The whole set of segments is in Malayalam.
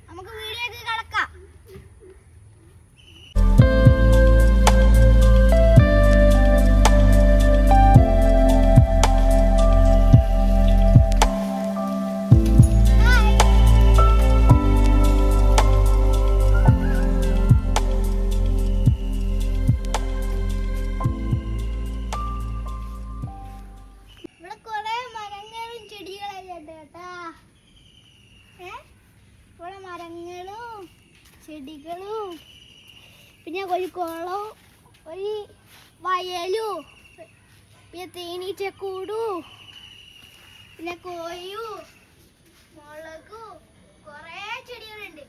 നമുക്ക് വീഡിയോക്ക് കടക്കാം. ചെടികളും പിന്നെ ഒരു കുളവും ഒരു വയലും പിന്നെ തേനീച്ചക്കൂടും പിന്നെ കോയും മുളകും കുറേ ചെടികളുണ്ട്.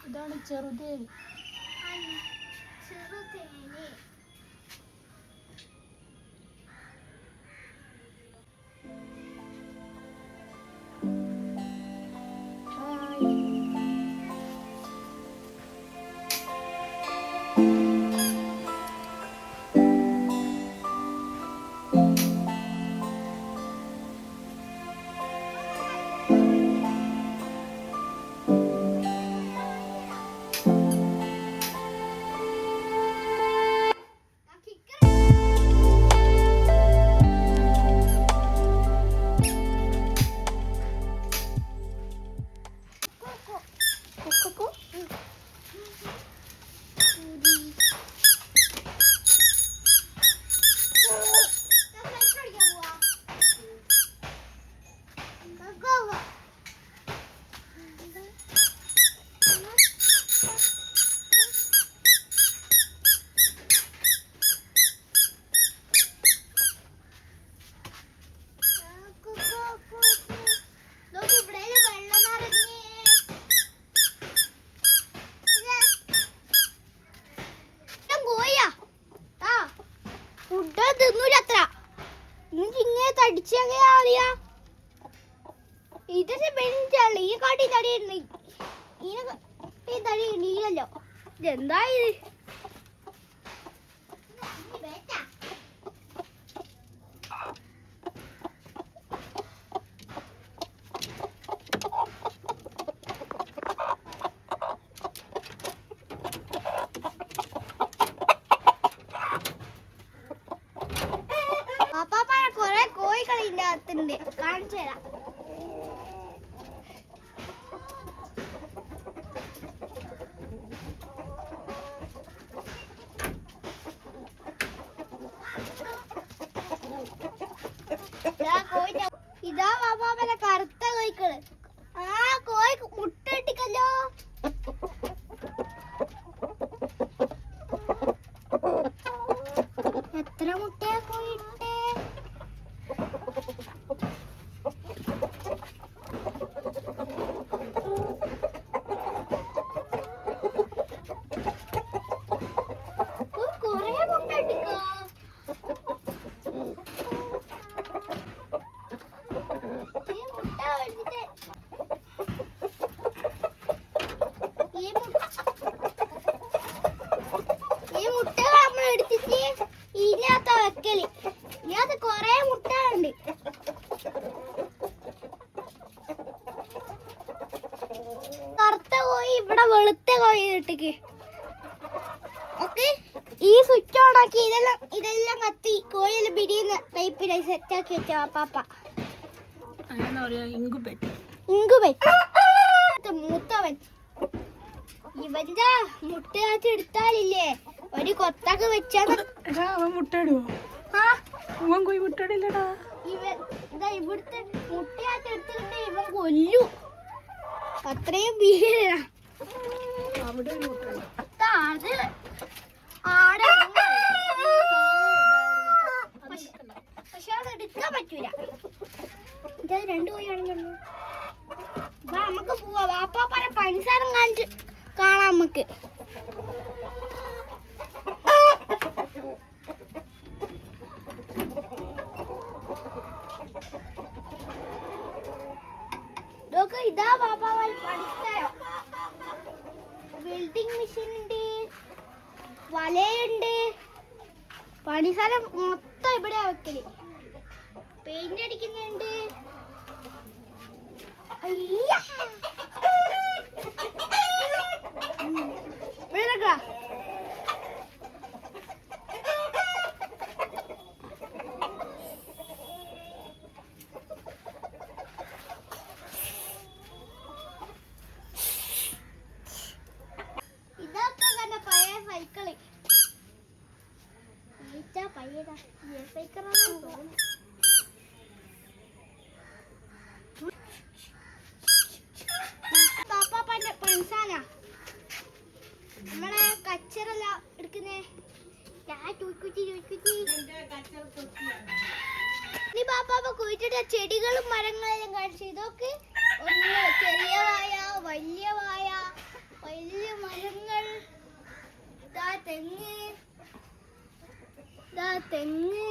ഇതാണ് ചെറുതേനി. ചെറുതേനി ഇതൊക്കെ ബെഞ്ചാണ്. ഈ കാട്ടി തടിയുണ്ട്. ഈ തടി നീലല്ലോ. ഇതെന്താ ഇത്? പാപ്പാപ്പാടെ കുറെ കോഴികൾ ഇതിന്റെ അകത്തുണ്ട്. കാണിച്ചു തരാം. ഇതാ പാപ്പാപ്പന്റെ കറുത്ത കോഴിക്കള്. ആ കോഴി മുട്ട ഇട്ടിക്കല്ലോ. എത്ര മുട്ടയാ കോഴി ഇട്ടേ? കൊറേ മുട്ട ഇട്ടിക്കോ. ഈ മുട്ട നമ്മൾ എടുത്തിട്ട് ഇതിനകത്ത വെക്കല്. ഇതിനകത്ത് കൊറേ മുട്ട ഉണ്ട്. കറുത്ത കോഴി ഇവിടെ വെളുത്ത കോഴി ഇട്ടിക്ക്. ഓക്കെ, ഈ സ്വിച്ച് ഓൺ ആക്കി ഇതെല്ലാം കത്തി കോഴിയെല്ലാം പിടിയുന്ന പൈപ്പിലായി സെറ്റ് ആക്കി വെച്ച പാപ്പ. ഇങ്കുബേറ്റ് മൂത്തവൻ. ഇവന്റെ മുട്ടയാച്ച് എടുത്താലില്ലേ ഒരു കൊത്തൊക്കെ വെച്ചാൽ അവൻ മുട്ടയിടുവോ? അവൻ പോയി മുട്ടയിടില്ലടാ. ഇവിടുത്തെ മുട്ടയാച്ച് എടുത്തിട്ട് ഇവൻ കൊല്ലു. അത്രയും ഭീകരാ. അവിടെ ഒരു മുട്ട അത് ആടെ പക്ഷെ അത് എടുക്കാൻ പറ്റൂല. ഇത് രണ്ടു കോഴിയാണെന്നുള്ളൂ. നമുക്ക് പോവാ. വാപ്പാപ്പര പഞ്ചസാരം കാണിച്ച് കാണാം നമുക്ക്. ഇതാ വാപ്പാവാൽ പഠിച്ചായോ. വെൽഡിങ് മെഷീൻ ഉണ്ട്, വലയുണ്ട്. പണിസ്ഥലം മൊത്തം ഇവിടെ വെക്കല്. പെയിന്റ് അടിക്കുന്നുണ്ട്. ഇതൊക്കെ തന്നെ പഴയ സൈക്കിള്. പയ്യതാ സൈക്കിളാണെന്ന് തോന്നുന്നു. പാപ്പാപ്പന്റെ പൻസാന നമ്മളെ കച്ചറല്ല എടുക്കുന്നേ. നീ പാപ്പാപ്പ കുഴിച്ചിട്ട ചെടികളും മരങ്ങളെല്ലാം കാണിച്ചു. ഇതൊക്കെ ഒന്ന് ചെറിയ വായ, വലിയ വായ, വലിയ മരങ്ങൾ. ഇതാ തെങ്ങ്, ഇതാ തെങ്ങ്.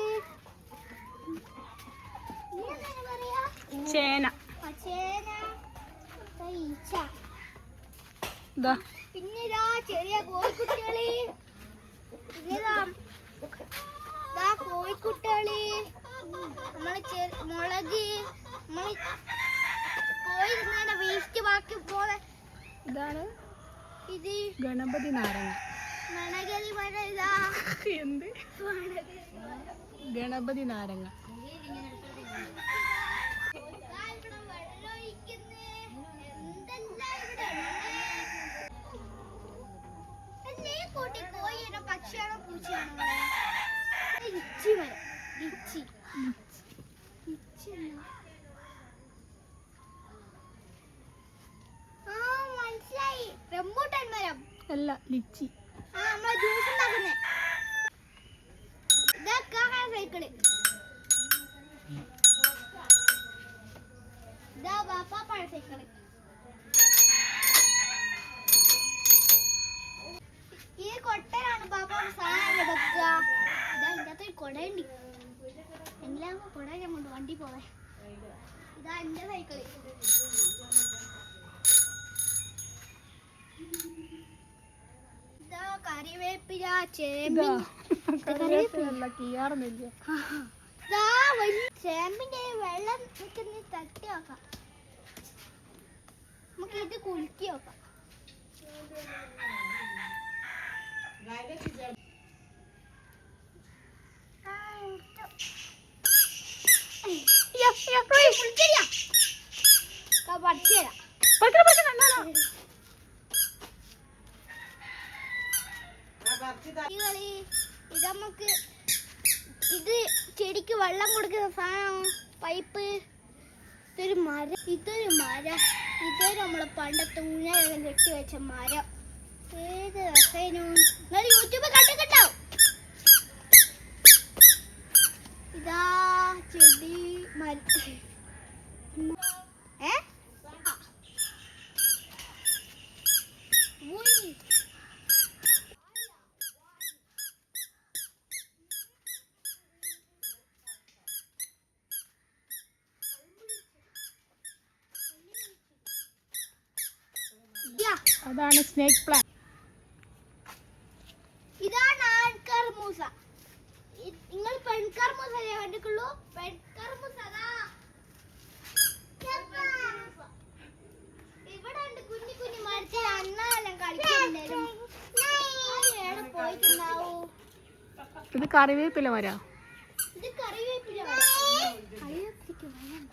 പറയാ ചേന. ചേന, ഈച്ച. പിന്നെ ഇതാ ചെറിയ കോഴിക്കുട്ടികള്. പിന്നെതാ കോഴിക്കുട്ടികള്. നമ്മള് മുളക്, നമ്മള് കോഴി തിന്നേന്റെ വേസ്റ്റ് ബാക്കി പോലെ. ഇതാണ് ഇത് ഗണപതി നാരങ്ങ. മണകലി മര. ഇതാ എന്ത് ഗണപതി നാരങ്ങ. പക്ഷിയാണോ പൂച്ചയാണോ? ലിച്ചി മരം. ലിച്ചി മനസ്സിലായി. റംബൂട്ടാൻ മരം അല്ല, ലിച്ചി. നമ്മളെ ജ്യൂസ് ഉണ്ടാക്കുന്നേ. ഇതൊക്കെ സൈക്കിള്. ഇതാ പാപ്പാപ്പഴ സൈക്കിള്. ഈ കൊട്ടയാണ് പാപ്പാപ്പ സാധനം വെക്കുക. ഇതാ ഇതിനകത്ത് ഒരു കൊടയുണ്ട്. എല്ലാം കൊട ഞാൻ കൊണ്ട് വണ്ടി പോവേ. ഇതാ എന്റെ സൈക്കിള്. ഇതാ കറിവേപ്പില, ചേമ്പിന്റെ വെള്ളം നിൽക്കുന്ന തട്ടി നോക്കാം. നമുക്ക് ഇത് കുലുക്കി നോക്കാം. ഇത് നമുക്ക് ഇത് ചെടിക്ക് വെള്ളം കൊടുക്കുന്ന സാധനം പൈപ്പ്. ഇതൊരു മരം. ഇതൊരു നമ്മളെ പണ്ടത്തെ ഊഞ്ഞാലെല്ലാം കെട്ടി വെച്ച മരം. ഏത് രസേനും നിങ്ങൾ യൂട്യൂബ് കണ്ടിട്ടുണ്ടാവും. ഇതാ ചെടി അതാണ് സ്നേക്ക് പ്ലാന്റ്. ഇതാണ് ആൺകർമൂസ. നിങ്ങൾ പെൺകർമൂസ കണ്ടിട്ടുള്ളൂ. പെൺകർമൂസ ഇവിടെ ഉണ്ട്. കുഞ്ഞി കുഞ്ഞി മരത്തിൽ അന്നാലും കളിക്കുന്നുണ്ടായിരുന്നു. പോയിട്ടുണ്ടാവൂ. ഇത് കറിവേപ്പില മരം. ഇത് കറിവേപ്പില മരം. കറിവേപ്പിലക്ക് വേണ്ട.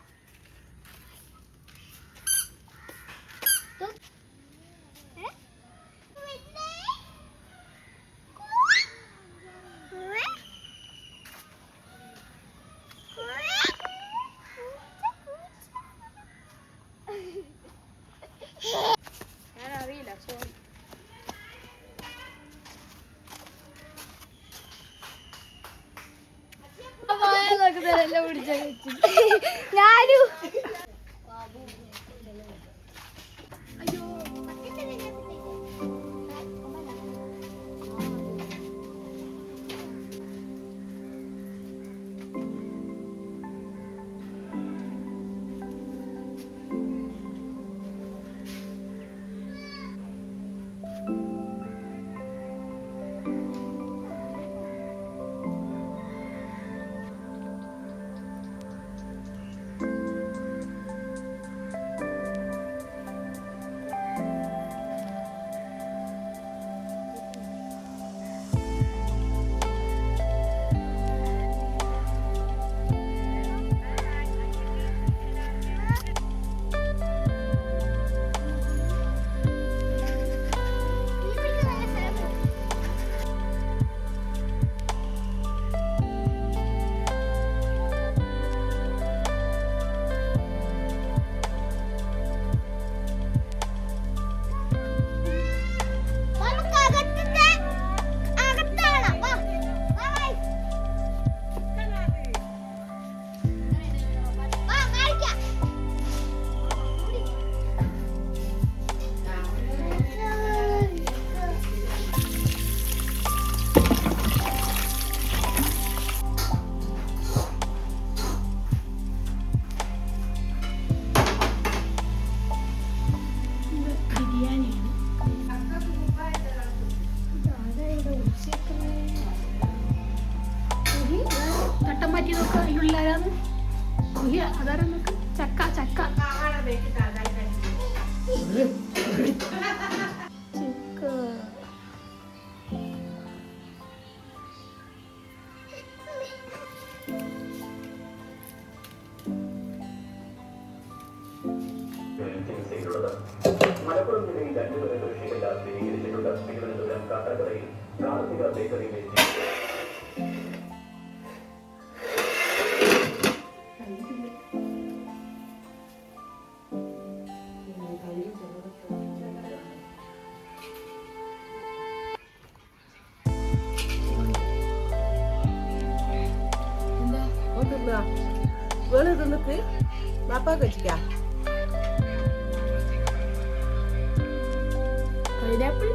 ഞാനും ബിരിയാണിയാണ്. തട്ടം മാറ്റിയതൊക്കെ അതിലുള്ളവരാന്ന് അതാരാ നോക്ക്. ചക്ക ചക്ക മലപ്പുറം ജില്ലയിൽ 2 വരെ കൃഷിക്കെല്ലാം സ്ഥിരീകരിച്ചിട്ടുണ്ട്. തിരുവനന്തപുരം കാട്ടാക്കടയിൽ കാർത്തിക ബേക്കറിയിലെ വെളു തിന്നിട്ട് ബാപ്പാക്ക് വെച്ചിക്കാം. പൈനാപ്പിൾ